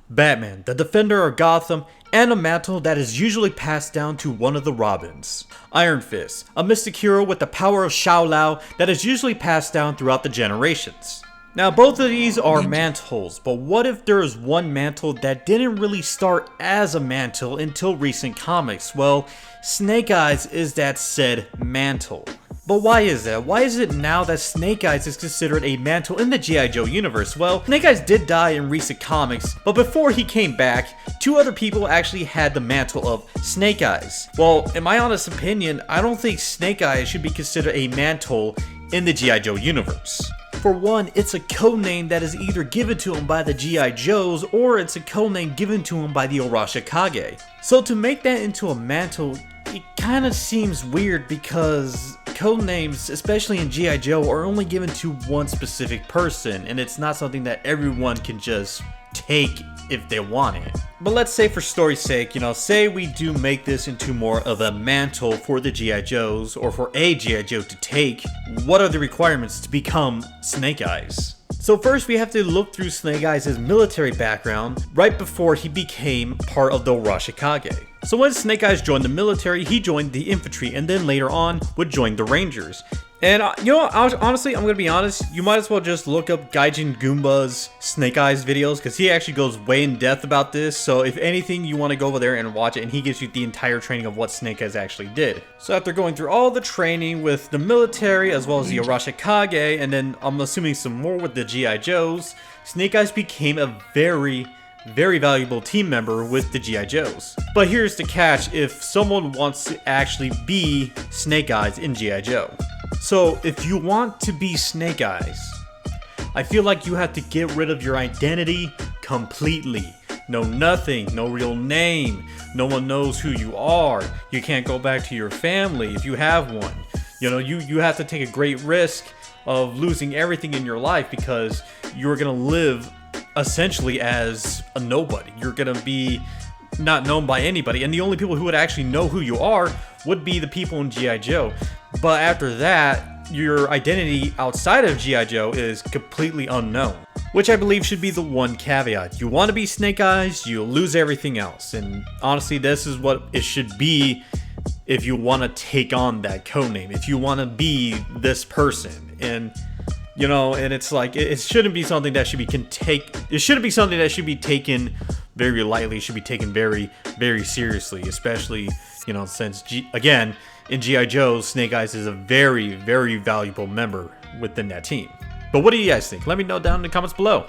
Batman, the defender of Gotham, and a mantle that is usually passed down to one of the Robins. Iron Fist, a mystic hero with the power of Shao-Lao that is usually passed down throughout the generations. Now both of these are mantles, but what if there is one mantle that didn't really start as a mantle until recent comics? Well, Snake Eyes is that said mantle. But why is that? Why is it now that Snake Eyes is considered a mantle in the G.I. Joe universe? Well, Snake Eyes did die in recent comics, but before he came back, two other people actually had the mantle of Snake Eyes. Well, in my honest opinion, I don't think Snake Eyes should be considered a mantle in the G.I. Joe universe. For one, it's a codename that is either given to him by the G.I. Joes or it's a codename given to him by the Arashikage. So to make that into a mantle, it kind of seems weird because codenames, especially in G.I. Joe, are only given to one specific person, and it's not something that everyone can just take if they want it. But let's say for story's sake, say we do make this into more of a mantle for the G.I. Joes, or for a G.I. Joe to take. What are the requirements to become Snake Eyes? So first we have to look through Snake Eyes' military background right before he became part of the Arashikage. So when Snake Eyes joined the military, he joined the infantry and then later on would join the Rangers. And honestly, I'm gonna be honest, you might as well just look up Gaijin Goomba's Snake Eyes videos because he actually goes way in depth about this. So if anything, you want to go over there and watch it, and he gives you the entire training of what Snake Eyes actually did. So after going through all the training with the military as well as the Arashikage, and then I'm assuming some more with the G.I. Joes, Snake Eyes became a very valuable team member with the G.I. Joes. But here's the catch if someone wants to actually be Snake Eyes in G.I. Joe. So if you want to be Snake Eyes, I feel like you have to get rid of your identity completely. No nothing, no real name, no one knows who you are. You can't go back to your family if you have one. You have to take a great risk of losing everything in your life because you're gonna live essentially as a nobody. You're gonna be not known by anybody, and the only people who would actually know who you are would be the people in G.I. Joe. But after that, your identity outside of G.I. Joe is completely unknown, which I believe should be the one caveat. You want to be Snake Eyes, you lose everything else. And honestly, this is what it should be if you want to take on that codename, if you want to be this person. And and it's like, it shouldn't be something that should be it shouldn't be something that should be taken very lightly. It should be taken very seriously, especially since again in G.I. Joe, Snake Eyes is a very valuable member within that team. But what do you guys think? Let me know down in the comments below.